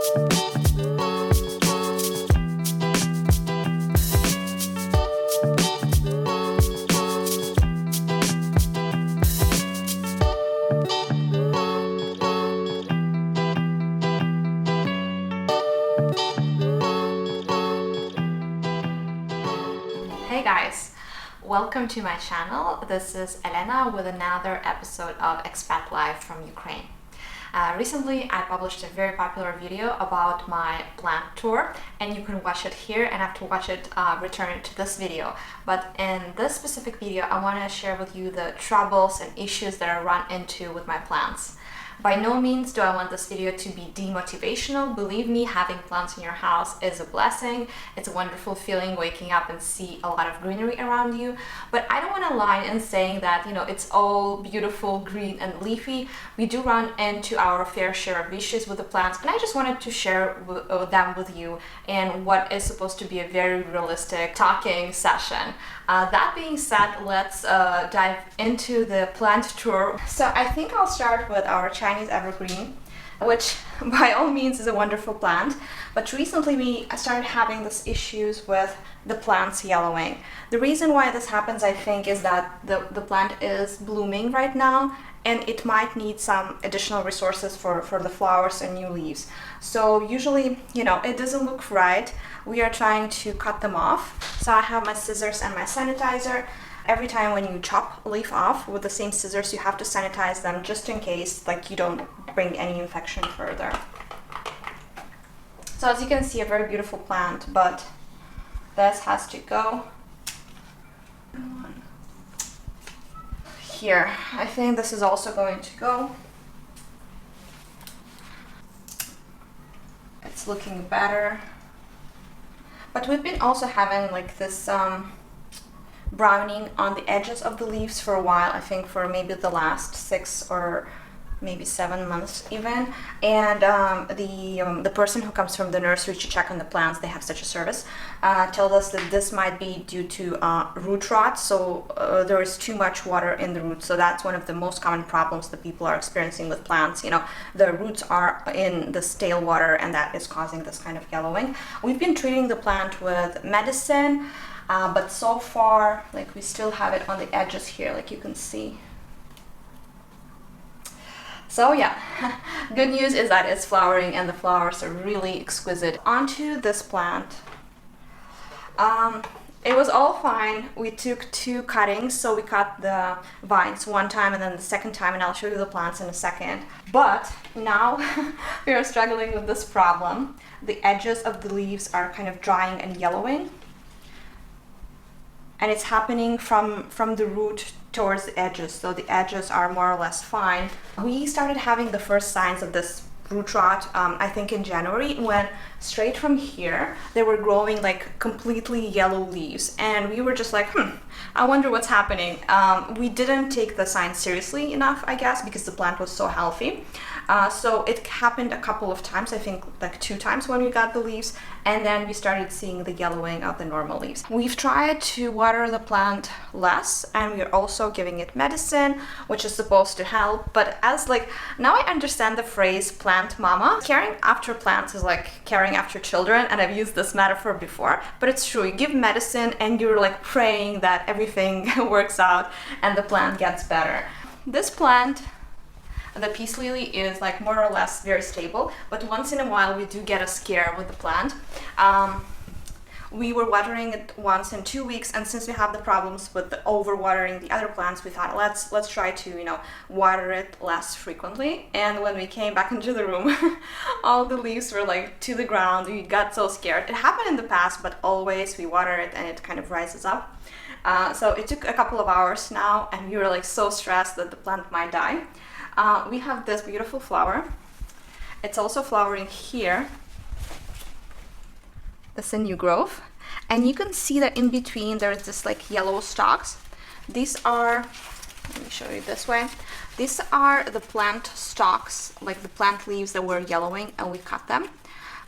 Hey guys, welcome to my channel. This is Elena with another episode of Expat Life from Ukraine. Recently I published a very popular video about my plant tour, and you can watch it here, and after watch it return to this video. But in this specific video I want to share with you the troubles and issues that I run into with my plants. By no means do I want this video to be demotivational. Believe me, having plants in your house is a blessing. It's a wonderful feeling waking up and see a lot of greenery around you. But I don't want to lie in saying that, it's all beautiful, green and leafy. We do run into our fair share of issues with the plants, and I just wanted to share them with you in what is supposed to be a very realistic talking session. That being said, let's dive into the plant tour. So I think I'll start with our Chinese evergreen, which by all means is a wonderful plant, but recently we started having these issues with the plants yellowing. The reason why this happens, I think, is that the plant is blooming right now, and it might need some additional resources for the flowers and new leaves. So usually, it doesn't look right. We are trying to cut them off. So I have my scissors and my sanitizer. Every time when you chop a leaf off with the same scissors, you have to sanitize them just in case you don't bring any infection further. So as you can see, a very beautiful plant, but this has to go here. I think this is also going to go. It's looking better. But we've been also having this browning on the edges of the leaves for a while, I think for maybe the last 6 or maybe 7 months even. And the person who comes from the nursery to check on the plants, they have such a service, told us that this might be due to root rot. So there is too much water in the roots. So that's one of the most common problems that people are experiencing with plants. The roots are in the stale water, and that is causing this kind of yellowing. We've been treating the plant with medicine, but so far, we still have it on the edges here, like you can see. So yeah, good news is that it's flowering, and the flowers are really exquisite. Onto this plant. It was all fine. We took 2 cuttings, so we cut the vines one time and then the second time, and I'll show you the plants in a second. But now we are struggling with this problem. The edges of the leaves are kind of drying and yellowing, and it's happening from the root towards the edges. So the edges are more or less fine. We started having the first signs of this root rot, I think in January, when straight from here they were growing completely yellow leaves, and we were just like, I wonder what's happening. We didn't take the signs seriously enough, I guess, because the plant was so healthy. So it happened a couple of times, I think 2 times when we got the leaves, and then we started seeing the yellowing of the normal leaves. We've tried to water the plant less, and we're also giving it medicine, which is supposed to help. But now I understand the phrase plant mama. Caring after plants is like caring after children, and I've used this metaphor before, but it's true. You give medicine and you're praying that everything works out and the plant gets better. This plant, the peace lily, is more or less very stable, but once in a while we do get a scare with the plant. We were watering it once in 2 weeks, and since we have the problems with the overwatering the other plants, we thought let's try to water it less frequently. And when we came back into the room, all the leaves were to the ground. We got so scared. It happened in the past, but always we water it and it kind of rises up. So it took a couple of hours now, and we were so stressed that the plant might die. We have this beautiful flower. It's also flowering here. That's a new growth, and you can see that in between there's this yellow stalks. These are, let me show you this way. These are the plant stalks, the plant leaves that were yellowing, and we cut them.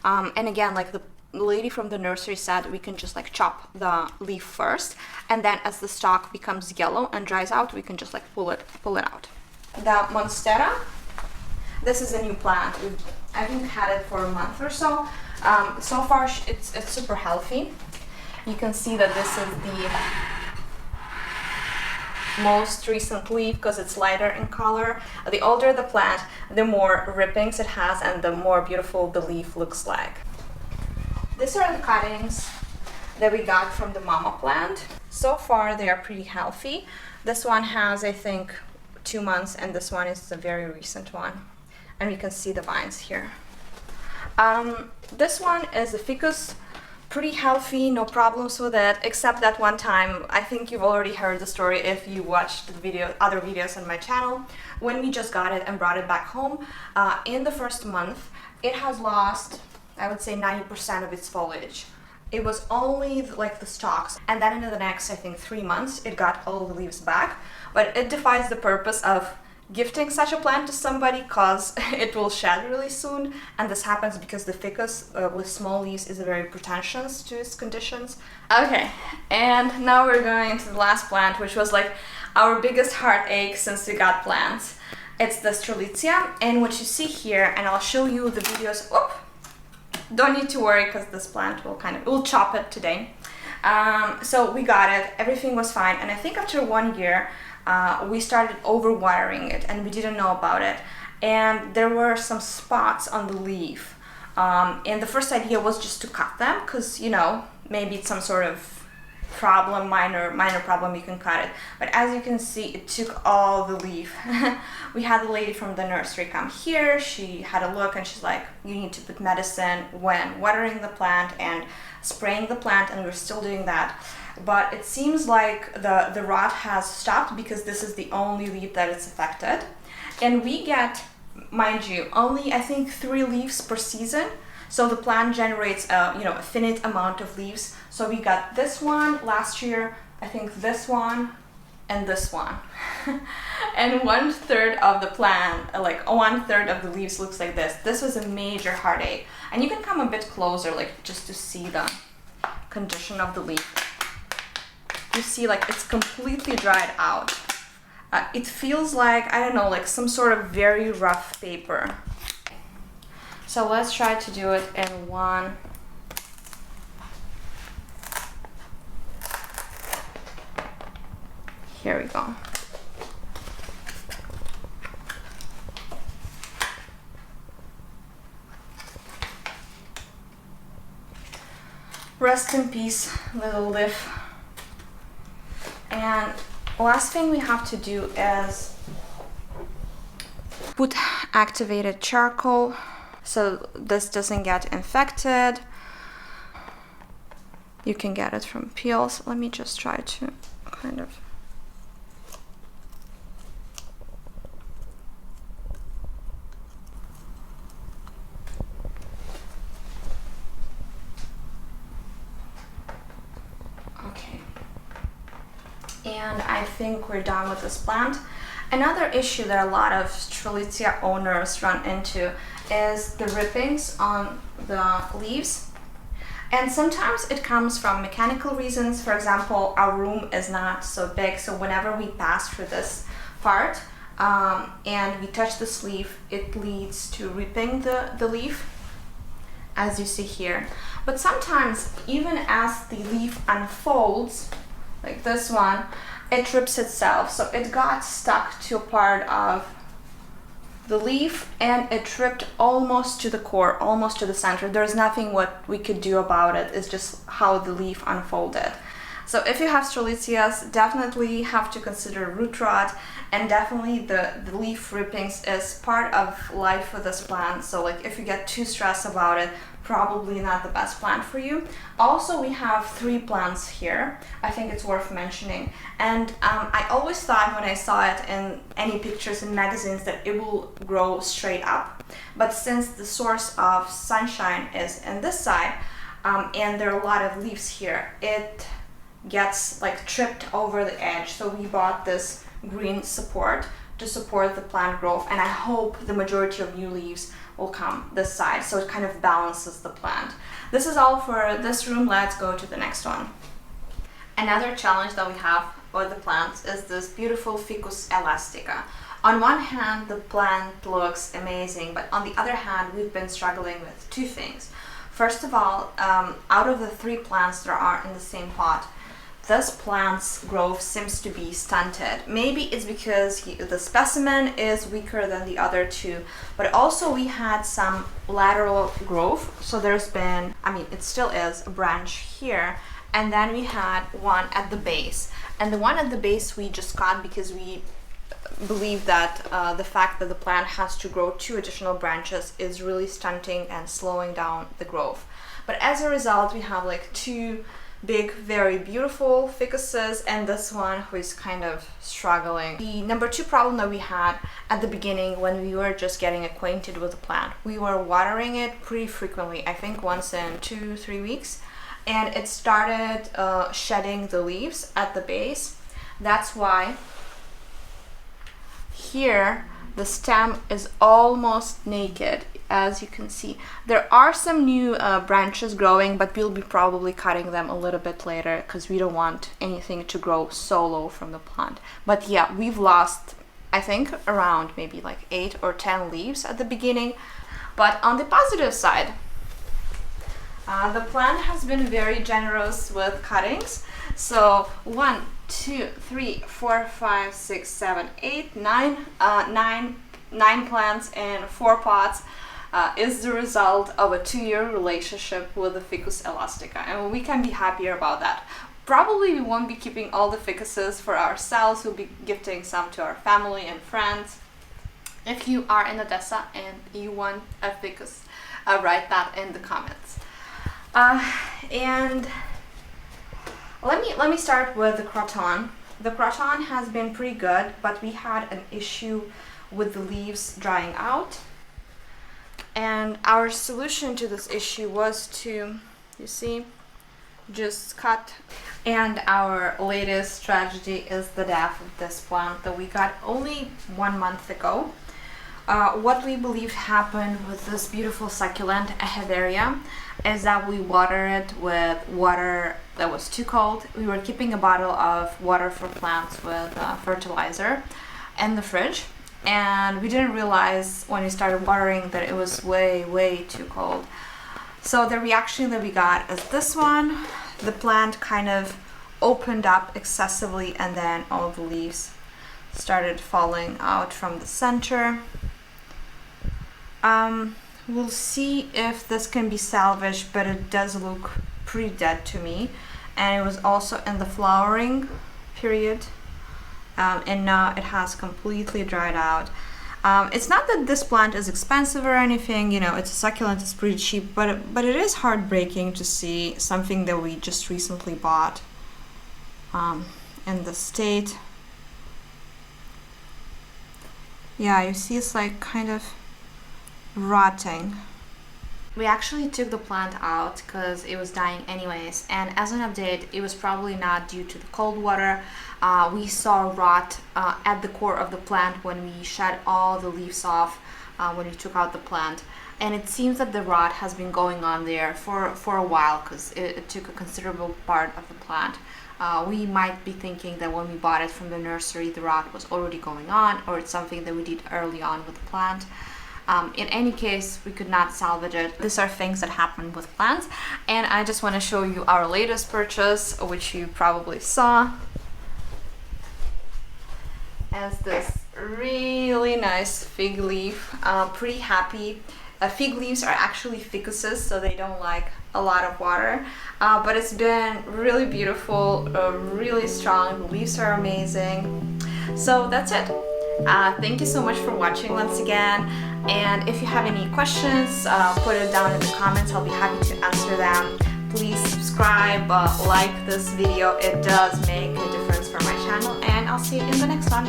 And again, the lady from the nursery said we can just chop the leaf first, and then as the stalk becomes yellow and dries out, we can just pull it out. The Monstera, this is a new plant. We've I haven't had it for a month or so. So far it's super healthy. You can see that this is the most recent leaf because it's lighter in color. The older the plant, the more rippings it has and the more beautiful the leaf looks like. These are the cuttings that we got from the mama plant. So far they are pretty healthy. This one has, I think, 2 months, and this one is a very recent one. And we can see the vines here. This one is a Ficus, pretty healthy, no problems with it, except that one time. I think you've already heard the story if you watched the other videos on my channel. When we just got it and brought it back home, in the first month, it has lost, I would say, 90% of its foliage. It was only like the stalks, and then in the next, I think, 3 months, it got all the leaves back. But it defies the purpose of gifting such a plant to somebody because it will shed really soon, and this happens because the Ficus with small leaves is very pretentious to its conditions. Okay, and now we're going to the last plant, which was like our biggest heartache since we got plants. It's the Strelitzia, and what you see here, and I'll show you the videos. Oop! Don't need to worry because this plant will chop it today. So we got it, everything was fine, and I think after 1 year we started overwatering it and we didn't know about it, and there were some spots on the leaf, and the first idea was just to cut them because, you know, maybe it's some sort of problem, minor problem, you can cut it. But as you can see, it took all the leaf. We had a lady from the nursery come here. She had a look and she's like, you need to put medicine when watering the plant and spraying the plant, and we're still doing that. But it seems like the rot has stopped because this is the only leaf that is affected. And we get, mind you, only I think 3 leaves per season. So the plant generates a finite amount of leaves. So we got this one last year, I think this one, and this one. And 1/3 of the plant, like 1/3 of the leaves looks like this. This was a major heartache. And you can come a bit closer, like just to see the condition of the leaf. You see, like, it's completely dried out. It feels like, I don't know, like some sort of very rough paper. So let's try to do it in one. Here we go. Rest in peace, little leaf. And last thing we have to do is put activated charcoal so this doesn't get infected. You can get it from peels. Let me just try to kind of... Okay. And I think we're done with this plant. Another issue that a lot of Strelitzia owners run into is the rippings on the leaves. And sometimes it comes from mechanical reasons. For example, our room is not so big, so whenever we pass through this part and we touch this leaf, it leads to ripping the leaf, as you see here. But sometimes, even as the leaf unfolds, like this one, it rips itself. So it got stuck to a part of the leaf and it ripped almost to the core, almost to the center. There's nothing what we could do about it. It's just how the leaf unfolded. So if you have Strelitzias, definitely have to consider root rot, and definitely the leaf rippings is part of life for this plant. So like if you get too stressed about it, probably not the best plant for you. Also, we have 3 plants here. I think it's worth mentioning. And I always thought when I saw it in any pictures in magazines that it will grow straight up. But since the source of sunshine is in this side, and there are a lot of leaves here, it gets like tripped over the edge. So we bought this green support to support the plant growth, and I hope the majority of new leaves will come this side, so it kind of balances the plant. This is all for this room. Let's go to the next one. Another challenge that we have with the plants is this beautiful Ficus elastica. On one hand, the plant looks amazing, but on the other hand, we've been struggling with two things. First of all, out of the 3 plants that are in the same pot, this plant's growth seems to be stunted. Maybe it's because the specimen is weaker than the other 2, but also we had some lateral growth. So there's been, it still is a branch here, and then we had one at the base. And the one at the base we just got because we believe that the fact that the plant has to grow 2 additional branches is really stunting and slowing down the growth. But as a result, we have like 2 big, very beautiful ficuses and this one who is kind of struggling. The number 2 problem that we had at the beginning when we were just getting acquainted with the plant, we were watering it pretty frequently, I think once in 2-3 weeks, and it started shedding the leaves at the base. That's why here the stem is almost naked, as you can see. There are some new branches growing, but we'll be probably cutting them a little bit later because we don't want anything to grow so low from the plant. But yeah, we've lost, I think, around maybe like 8 or 10 leaves at the beginning. But on the positive side, the plant has been very generous with cuttings. So 1, 2, 3, 4, 5, 6, 7, 8, 9, 9 plants in 4 pots is the result of a 2-year relationship with the Ficus elastica, and we can be happier about that. Probably we won't be keeping all the ficuses for ourselves, we'll be gifting some to our family and friends. If you are in Odessa and you want a ficus, write that in the comments. And let me start with the Croton. The Croton has been pretty good, but we had an issue with the leaves drying out. And our solution to this issue was to, you see, just cut. And our latest tragedy is the death of this plant that we got only 1 month ago. What we believe happened with this beautiful succulent Echeveria is that we watered it with water that was too cold. We were keeping a bottle of water for plants with fertilizer in the fridge, and we didn't realize when we started watering that it was way too cold. So the reaction that we got is this one. The plant kind of opened up excessively and then all the leaves started falling out from the center. We'll see if this can be salvaged, but it does look pretty dead to me. And it was also in the flowering period, and now it has completely dried out. It's not that this plant is expensive or anything, you know, it's a succulent, it's pretty cheap, but it is heartbreaking to see something that we just recently bought in the state. Yeah, you see it's like kind of rotting. We actually took the plant out because it was dying anyways, and as an update, it was probably not due to the cold water. We saw rot at the core of the plant when we shed all the leaves off when we took out the plant, and it seems that the rot has been going on there for a while because it took a considerable part of the plant. We might be thinking that when we bought it from the nursery the rot was already going on, or it's something that we did early on with the plant. In any case, we could not salvage it. These are things that happen with plants, and I just want to show you our latest purchase, which you probably saw, as this really nice fig leaf. Pretty happy. Fig leaves are actually ficuses, so they don't like a lot of water, but it's been really beautiful, really strong. The leaves are amazing. So that's it. Thank you so much for watching once again, and if you have any questions, put it down in the comments. I'll be happy to answer them. Please subscribe, like this video, it does make a difference for my channel, and I'll see you in the next one.